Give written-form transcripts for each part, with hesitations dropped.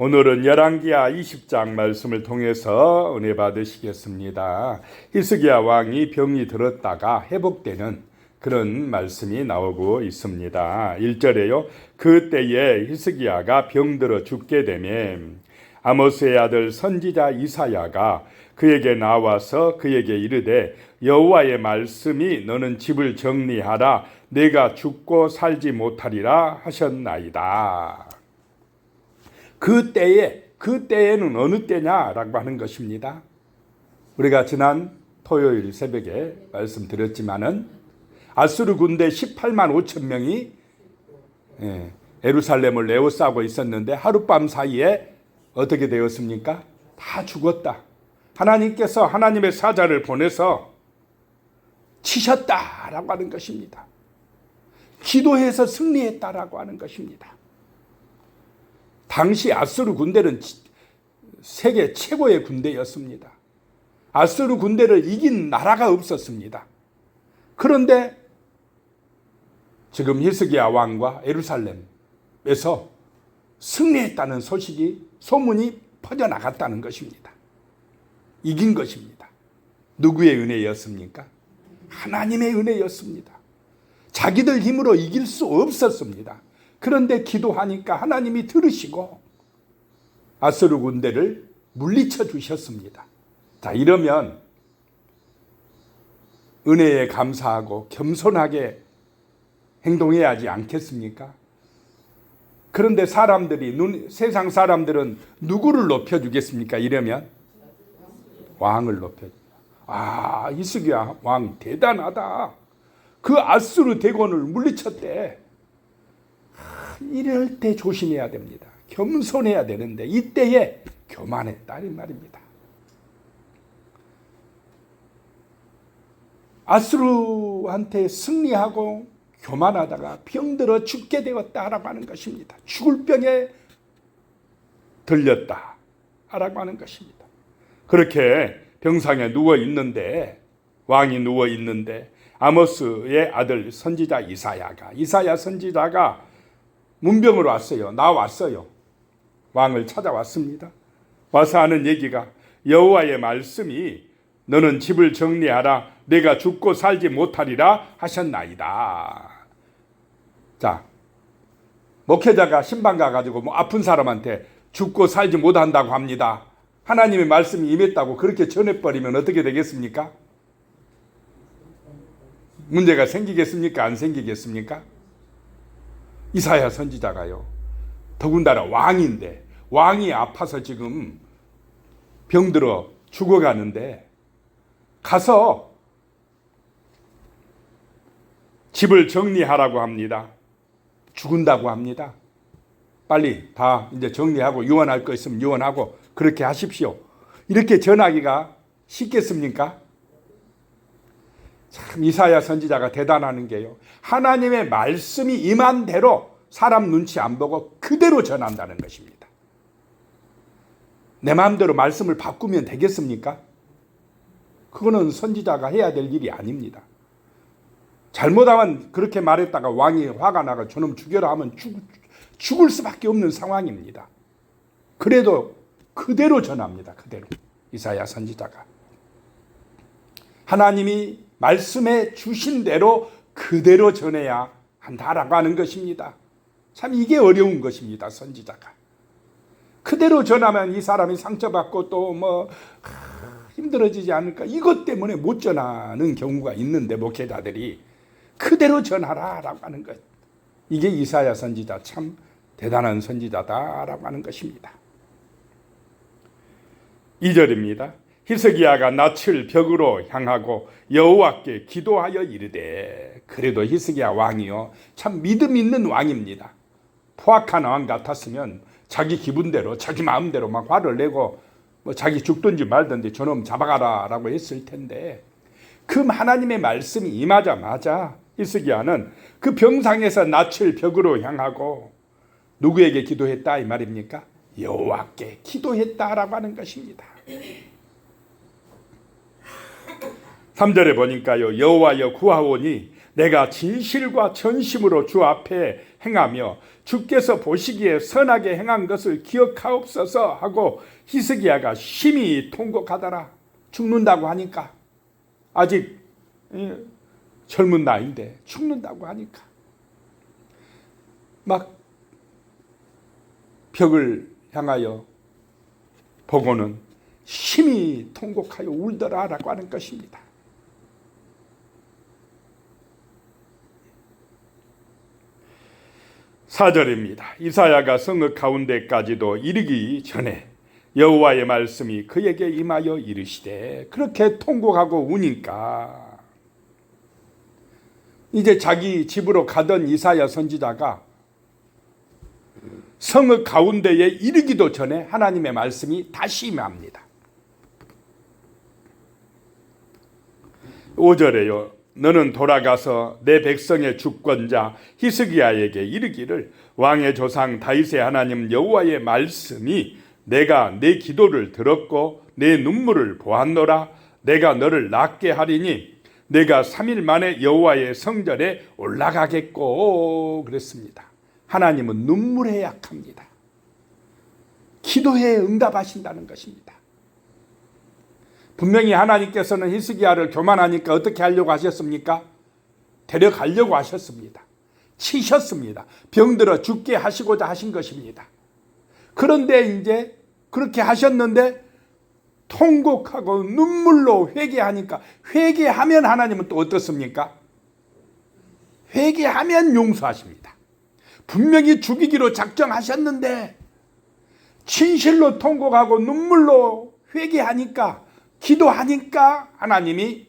오늘은 열왕기하 20장 말씀을 통해서 은혜 받으시겠습니다. 히스기야 왕이 병이 들었다가 회복되는 그런 말씀이 나오고 있습니다. 1절에요. 그때에 히스기야가 병들어 죽게 되면 아모스의 아들 선지자 이사야가 그에게 나와서 그에게 이르되 여호와의 말씀이 너는 집을 정리하라 내가 죽고 살지 못하리라 하셨나이다. 그때에는 어느 때냐라고 하는 것입니다. 우리가 지난 토요일 새벽에 말씀드렸지만은 아수르 군대 18만 5천 명이 예루살렘을 에워싸고 있었는데 하룻밤 사이에 어떻게 되었습니까? 다 죽었다. 하나님께서 하나님의 사자를 보내서 치셨다라고 하는 것입니다. 기도해서 승리했다라고 하는 것입니다. 당시 아수르 군대는 세계 최고의 군대였습니다. 아수르 군대를 이긴 나라가 없었습니다. 그런데 지금 히스기야 왕과 예루살렘에서 승리했다는 소문이 퍼져나갔다는 것입니다. 이긴 것입니다. 누구의 은혜였습니까? 하나님의 은혜였습니다. 자기들 힘으로 이길 수 없었습니다. 그런데 기도하니까 하나님이 들으시고 아수르 군대를 물리쳐 주셨습니다. 자, 이러면 은혜에 감사하고 겸손하게 행동해야 하지 않겠습니까? 그런데 세상 사람들은 누구를 높여주겠습니까? 이러면 왕을 높여줍니다. 히스기야 왕 대단하다. 그 아수르 대군을 물리쳤대. 이럴 때 조심해야 됩니다. 겸손해야 되는데 이때에 교만했다 이 말입니다. 아수르한테 승리하고 교만하다가 병들어 죽게 되었다라고 하는 것입니다. 죽을 병에 들렸다라고 하는 것입니다. 그렇게 병상에 왕이 누워 있는데 아모스의 아들 선지자 이사야 선지자가 문병으로 나왔어요. 왕을 찾아왔습니다. 와서 하는 얘기가 여호와의 말씀이 너는 집을 정리하라 내가 죽고 살지 못하리라 하셨나이다. 자, 목회자가 신방 가가지고 아픈 사람한테 죽고 살지 못한다고 합니다. 하나님의 말씀이 임했다고 그렇게 전해버리면 어떻게 되겠습니까? 문제가 생기겠습니까? 안 생기겠습니까? 이사야 선지자가요. 더군다나 왕인데 왕이 아파서 지금 병들어 죽어가는데 가서 집을 정리하라고 합니다. 죽은다고 합니다. 빨리 다 이제 정리하고 유언할 거 있으면 유언하고 그렇게 하십시오. 이렇게 전하기가 쉽겠습니까? 참 이사야 선지자가 대단한 게요. 하나님의 말씀이 임한 대로 사람 눈치 안 보고 그대로 전한다는 것입니다. 내 마음대로 말씀을 바꾸면 되겠습니까? 그거는 선지자가 해야 될 일이 아닙니다. 잘못하면 그렇게 말했다가 왕이 화가 나가 저놈 죽여라 하면 죽을 수밖에 없는 상황입니다. 그래도 그대로 전합니다. 그대로 이사야 선지자가 하나님이 말씀해 주신 대로 그대로 전해야 한다라고 하는 것입니다. 참 이게 어려운 것입니다. 선지자가 그대로 전하면 이 사람이 상처받고 또 힘들어지지 않을까 이것 때문에 못 전하는 경우가 있는데 목회자들이 그대로 전하라라고 하는 것, 이게 이사야 선지자 참 대단한 선지자다라고 하는 것입니다. 2절입니다. 히스기야가 낯을 벽으로 향하고 여호와께 기도하여 이르되, 그래도 히스기야 왕이요 참 믿음 있는 왕입니다. 포악한 왕 같았으면 자기 기분대로 자기 마음대로 막 화를 내고 자기 죽든지 말든지 저놈 잡아가라 라고 했을 텐데, 그 하나님의 말씀이 임하자마자 히스기야는 그 병상에서 낯을 벽으로 향하고 누구에게 기도했다 이 말입니까? 여호와께 기도했다라고 하는 것입니다. 3절에 보니까요, 여호와여 구하오니 내가 진실과 전심으로 주 앞에 행하며 주께서 보시기에 선하게 행한 것을 기억하옵소서 하고 히스기야가 심히 통곡하더라. 죽는다고 하니까, 아직 젊은 나이인데 죽는다고 하니까 막 벽을 향하여 보고는 심히 통곡하여 울더라라고 하는 것입니다. 사절입니다. 이사야가 성읍 가운데까지도 이르기 전에 여호와의 말씀이 그에게 임하여 이르시되, 그렇게 통곡하고 우니까 이제 자기 집으로 가던 이사야 선지자가 성읍 가운데에 이르기도 전에 하나님의 말씀이 다시 임합니다. 5절에요. 너는 돌아가서 내 백성의 주권자 히스기야에게 이르기를, 왕의 조상 다윗의 하나님 여호와의 말씀이 내가 내 기도를 들었고 내 눈물을 보았노라. 내가 너를 낫게 하리니 내가 3일 만에 여호와의 성전에 올라가겠고. 그랬습니다. 하나님은 눈물에 약합니다. 기도에 응답하신다는 것입니다. 분명히 하나님께서는 히스기야를 교만하니까 어떻게 하려고 하셨습니까? 데려가려고 하셨습니다. 치셨습니다. 병들어 죽게 하시고자 하신 것입니다. 그런데 이제 그렇게 하셨는데 통곡하고 눈물로 회개하니까, 회개하면 하나님은 또 어떻습니까? 회개하면 용서하십니다. 분명히 죽이기로 작정하셨는데 진실로 통곡하고 눈물로 회개하니까, 기도하니까 하나님이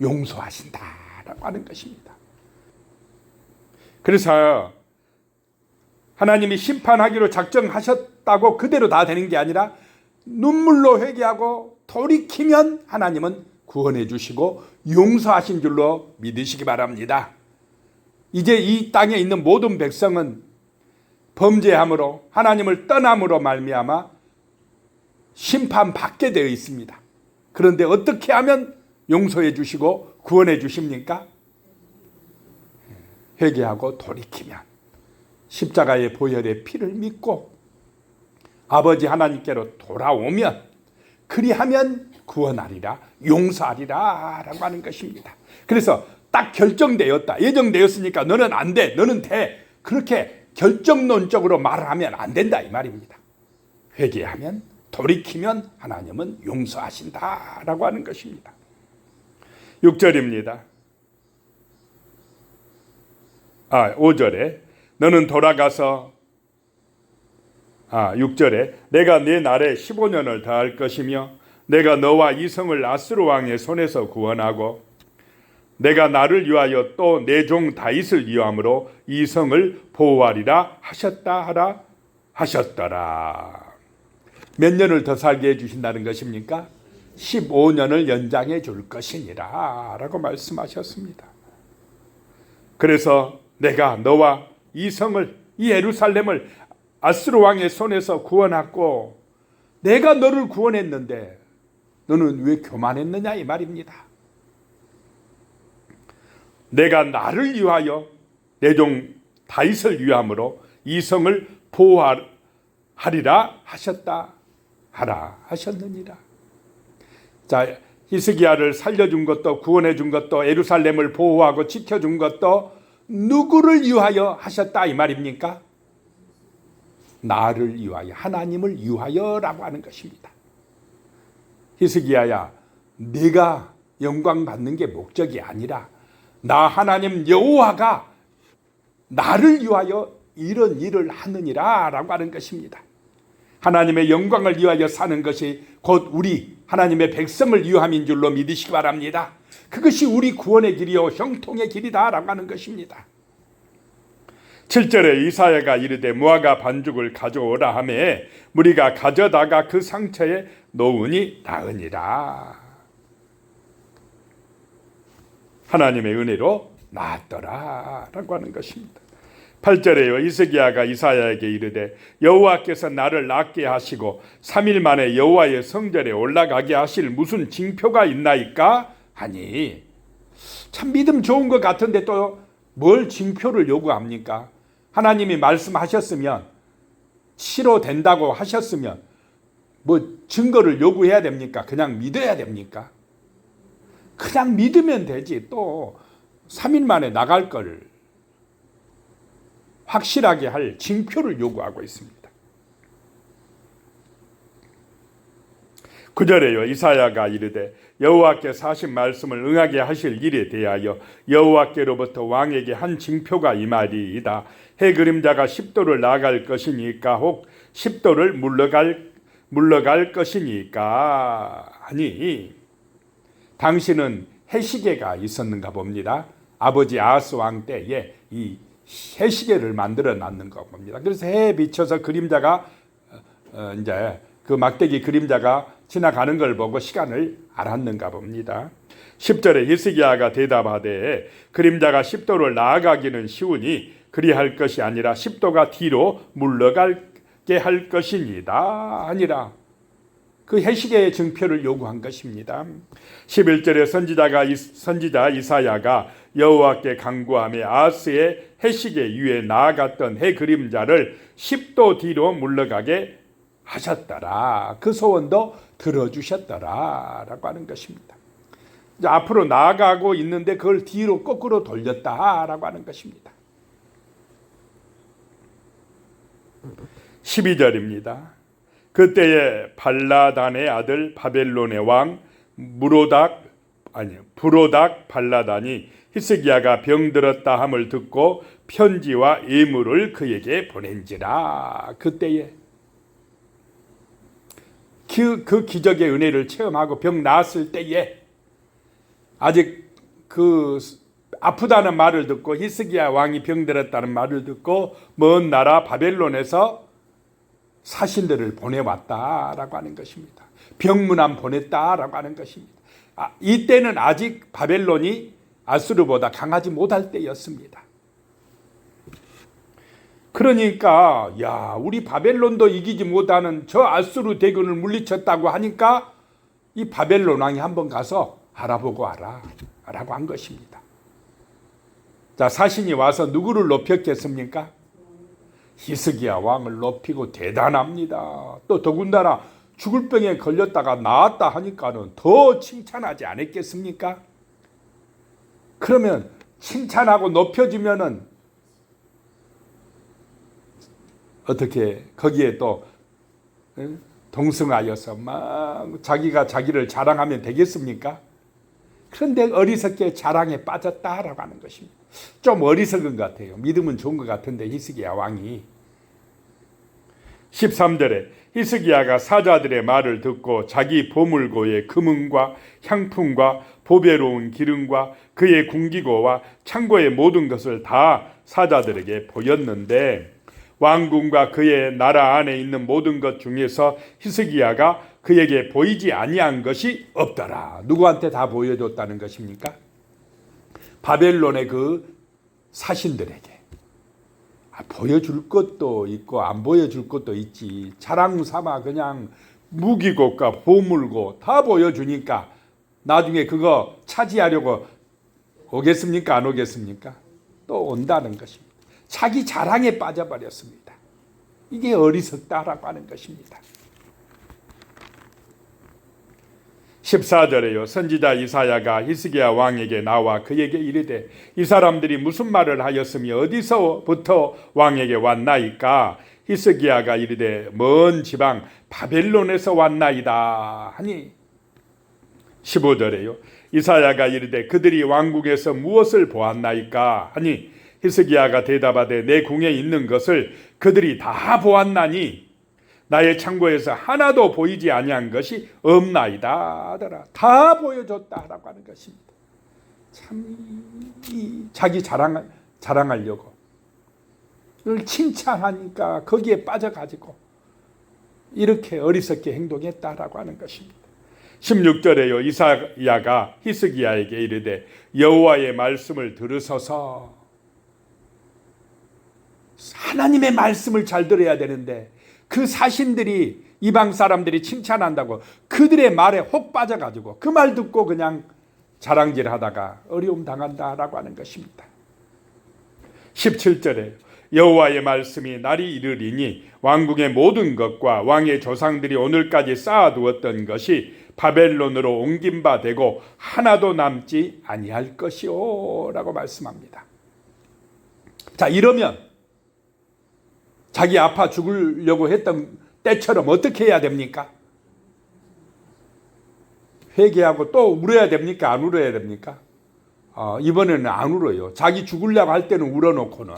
용서하신다라고 하는 것입니다. 그래서 하나님이 심판하기로 작정하셨다고 그대로 다 되는 게 아니라 눈물로 회개하고 돌이키면 하나님은 구원해 주시고 용서하신 줄로 믿으시기 바랍니다. 이제 이 땅에 있는 모든 백성은 범죄함으로 하나님을 떠남으로 말미암아 심판받게 되어 있습니다. 그런데 어떻게 하면 용서해 주시고 구원해 주십니까? 회개하고 돌이키면, 십자가의 보혈의 피를 믿고 아버지 하나님께로 돌아오면, 그리하면 구원하리라, 용서하리라 라고 하는 것입니다. 그래서 딱 결정되었다, 예정되었으니까 너는 안 돼, 너는 돼, 그렇게 결정론적으로 말을 하면 안 된다 이 말입니다. 회개하면, 돌이키면 하나님은 용서하신다라고 하는 것입니다. 6절입니다. 5절에 너는 돌아가서 6절에 내가 네 날에 15년을 더할 것이며 내가 너와 이 성을 아스루 왕의 손에서 구원하고 내가 나를 위하여 또 내 종 다윗을 위함으로 이 성을 보호하리라 하셨더라. 몇 년을 더 살게 해주신다는 것입니까? 15년을 연장해 줄 것이니라 라고 말씀하셨습니다. 그래서 내가 너와 이 성을, 이 예루살렘을 아스루 왕의 손에서 구원하고, 내가 너를 구원했는데 너는 왜 교만했느냐 이 말입니다. 내가 나를 위하여 내 종 다윗을 위함으로 이 성을 보호하리라 하셨느니라. 자, 히스기야를 살려준 것도, 구원해 준 것도, 예루살렘을 보호하고 지켜준 것도 누구를 위하여 하셨다 이 말입니까? 나를 위하여, 하나님을 위하여라고 하는 것입니다. 히스기야야, 네가 영광 받는 게 목적이 아니라 나 하나님 여호와가 나를 위하여 이런 일을 하느니라 라고 하는 것입니다. 하나님의 영광을 위하여 사는 것이 곧 우리 하나님의 백성을 위함인 줄로 믿으시기 바랍니다. 그것이 우리 구원의 길이요 형통의 길이다 라고 하는 것입니다. 7절에 이사야가 이르되 무화과 반죽을 가져오라 하매 무리가 가져다가 그 상처에 놓으니 나으니라. 하나님의 은혜로 나았더라 라고 하는 것입니다. 8절에요. 히스기야가 이사야에게 이르되 여호와께서 나를 낫게 하시고 3일 만에 여호와의 성전에 올라가게 하실 무슨 징표가 있나이까 하니, 참 믿음 좋은 것 같은데 또 뭘 징표를 요구합니까? 하나님이 말씀하셨으면 치료된다고 하셨으면 뭐 증거를 요구해야 됩니까? 그냥 믿어야 됩니까? 그냥 믿으면 되지. 또 3일 만에 나갈 걸 확실하게 할 징표를 요구하고 있습니다. 9절에요. 이사야가 이르되 여호와께서 하신 말씀을 응하게 하실 일에 대하여 여호와께로부터 왕에게 한 징표가 이 말이이다. 해 그림자가 10도를 나아갈 것이니까 혹 10도를 물러갈 것이니까. 아니, 당신은 해시계가 있었는가 봅니다. 아버지 아하스 왕 때에 이 해시계를 만들어 놨는 거 봅니다. 그래서 해에 비춰서 그림자가 이제 그 막대기 그림자가 지나가는 걸 보고 시간을 알았는가 봅니다. 10절에 히스기야가 대답하되 그림자가 10도를 나아가기는 쉬우니 그리할 것이 아니라 10도가 뒤로 물러가게 할 것이니다. 아니라 그 해시계의 증표를 요구한 것입니다. 11절에 선지자 이사야가 여호와께 간구하며 아하스의 해시계 위에 나아갔던 해 그림자를 10도 뒤로 물러가게 하셨더라. 그 소원도 들어주셨더라 라고 하는 것입니다. 이제 앞으로 나아가고 있는데 그걸 뒤로 거꾸로 돌렸다라고 하는 것입니다. 12절입니다. 그때에 발라단의 아들 바벨론의 왕 부로닥 발라단이 히스기야가 병들었다 함을 듣고 편지와 예물을 그에게 보낸지라. 그때에 그 기적의 은혜를 체험하고 병 나았을 때에 아직 그 아프다는 말을 듣고 히스기야 왕이 병들었다는 말을 듣고 먼 나라 바벨론에서 사신들을 보내왔다라고 하는 것입니다. 병문안 보냈다라고 하는 것입니다. 이때는 아직 바벨론이 아수르보다 강하지 못할 때였습니다. 그러니까 우리 바벨론도 이기지 못하는 저 아수르 대군을 물리쳤다고 하니까 이 바벨론 왕이 한번 가서 알아보고 와라 라고 한 것입니다. 자, 사신이 와서 누구를 높였겠습니까? 히스기야 왕을 높이고 대단합니다. 또 더군다나 죽을 병에 걸렸다가 나았다 하니까는 더 칭찬하지 않았겠습니까? 그러면 칭찬하고 높여주면은 어떻게 거기에 또 동승하여서 막 자기가 자기를 자랑하면 되겠습니까? 그런데 어리석게 자랑에 빠졌다라고 하는 것입니다. 좀 어리석은 것 같아요. 믿음은 좋은 것 같은데 히스기야 왕이. 13절에 히스기야가 사자들의 말을 듣고 자기 보물고의 금은과 향품과 보배로운 기름과 그의 궁기고와 창고의 모든 것을 다 사자들에게 보였는데 왕궁과 그의 나라 안에 있는 모든 것 중에서 히스기야가 그에게 보이지 아니한 것이 없더라. 누구한테 다 보여줬다는 것입니까? 바벨론의 그 사신들에게. 보여줄 것도 있고 안 보여줄 것도 있지. 자랑 삼아 그냥 무기고가 보물고 다 보여주니까 나중에 그거 차지하려고 오겠습니까? 안 오겠습니까? 또 온다는 것입니다. 자기 자랑에 빠져버렸습니다. 이게 어리석다라고 하는 것입니다. 14절에요. 선지자 이사야가 히스기야 왕에게 나와 그에게 이르되 이 사람들이 무슨 말을 하였으며 어디서부터 왕에게 왔나이까? 히스기야가 이르되 먼 지방 바벨론에서 왔나이다 하니 15절에요. 이사야가 이르되 그들이 왕궁에서 무엇을 보았나이까 하니 히스기야가 대답하되 내 궁에 있는 것을 그들이 다 보았나니 나의 창고에서 하나도 보이지 아니한 것이 없나이다 하더라. 다 보여줬다라고 하는 것입니다. 참 자기 자랑하려고 그걸 칭찬하니까 거기에 빠져가지고 이렇게 어리석게 행동했다라고 하는 것입니다. 16절에요. 이사야가 히스기야에게 이르되 여호와의 말씀을 들으소서. 하나님의 말씀을 잘 들어야 되는데 그 사신들이 이방 사람들이 칭찬한다고 그들의 말에 혹 빠져가지고 그 말 듣고 그냥 자랑질하다가 어려움 당한다라고 하는 것입니다. 17절에 여호와의 말씀이 날이 이르리니 왕궁의 모든 것과 왕의 조상들이 오늘까지 쌓아두었던 것이 바벨론으로 옮긴 바 되고 하나도 남지 아니할 것이오 라고 말씀합니다. 자, 이러면 자기 아파 죽으려고 했던 때처럼 어떻게 해야 됩니까? 회개하고 또 울어야 됩니까? 안 울어야 됩니까? 이번에는 안 울어요. 자기 죽으려고 할 때는 울어놓고는.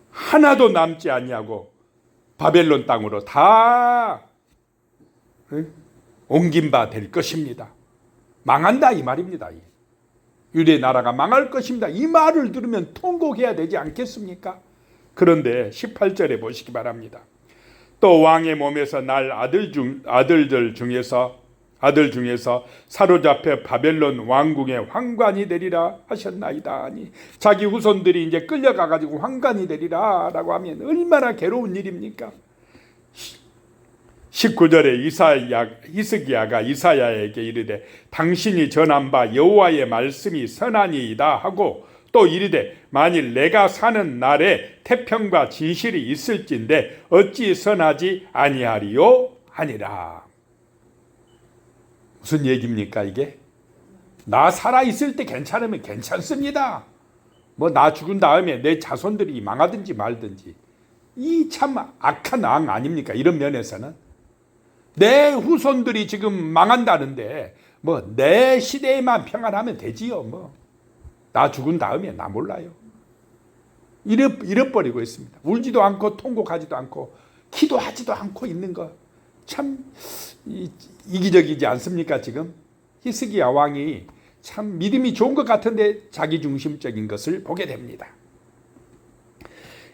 하나도 남지 아니하고 바벨론 땅으로 다 옮긴 바 될 것입니다. 망한다 이 말입니다. 유대 나라가 망할 것입니다. 이 말을 들으면 통곡해야 되지 않겠습니까? 그런데 18절에 보시기 바랍니다. 또 왕의 몸에서 날 아들들 중에서 사로잡혀 바벨론 왕궁의 황관이 되리라 하셨나이다 하니, 자기 후손들이 이제 끌려가 가지고 황관이 되리라 라고 하면 얼마나 괴로운 일입니까? 19절에 히스기야가 이사야에게 이르되 당신이 전한 바 여호와의 말씀이 선하니이다 하고, 또 이르되 만일 내가 사는 날에 태평과 진실이 있을진데 어찌 선하지 아니하리요 하니라. 무슨 얘기입니까 이게? 나 살아있을 때 괜찮으면 괜찮습니다. 뭐 나 죽은 다음에 내 자손들이 망하든지 말든지. 이 참 악한 왕 아닙니까? 이런 면에서는 내 후손들이 지금 망한다는데 뭐 내 시대에만 평안하면 되지요. 뭐 나 죽은 다음에 나 몰라요. 잃어버리고 있습니다. 울지도 않고 통곡하지도 않고 기도하지도 않고 있는 거 참 이기적이지 않습니까? 지금 히스기야 왕이 참 믿음이 좋은 것 같은데 자기중심적인 것을 보게 됩니다.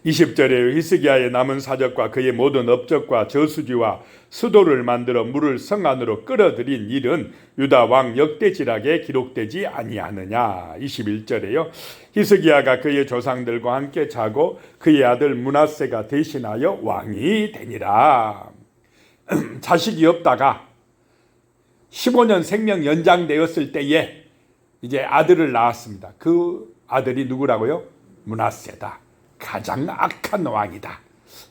20절에 히스기야의 남은 사적과 그의 모든 업적과 저수지와 수도를 만들어 물을 성 안으로 끌어들인 일은 유다 왕 역대지락에 기록되지 아니하느냐. 21절에요. 히스기야가 그의 조상들과 함께 자고 그의 아들 므낫세가 대신하여 왕이 되니라. 자식이 없다가 15년 생명 연장되었을 때에 이제 아들을 낳았습니다. 그 아들이 누구라고요? 므낫세다. 가장 악한 왕이다.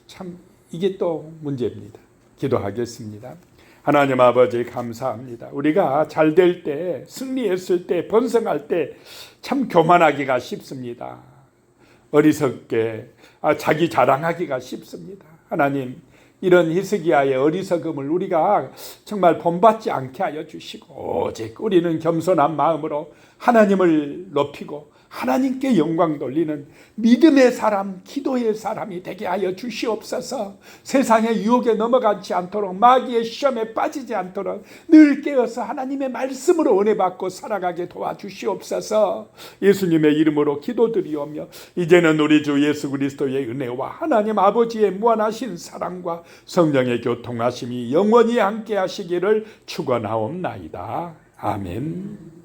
참 이게 또 문제입니다. 기도하겠습니다. 하나님 아버지 감사합니다. 우리가 잘 될 때, 승리했을 때, 번성할 때 참 교만하기가 쉽습니다. 어리석게 자기 자랑하기가 쉽습니다. 하나님, 이런 히스기야의 어리석음을 우리가 정말 본받지 않게 하여 주시고 오직 우리는 겸손한 마음으로 하나님을 높이고 하나님께 영광 돌리는 믿음의 사람, 기도의 사람이 되게 하여 주시옵소서. 세상의 유혹에 넘어가지 않도록, 마귀의 시험에 빠지지 않도록 늘 깨어서 하나님의 말씀으로 은혜 받고 살아가게 도와주시옵소서. 예수님의 이름으로 기도드리오며 이제는 우리 주 예수 그리스도의 은혜와 하나님 아버지의 무한하신 사랑과 성령의 교통하심이 영원히 함께 하시기를 축원하옵나이다. 아멘.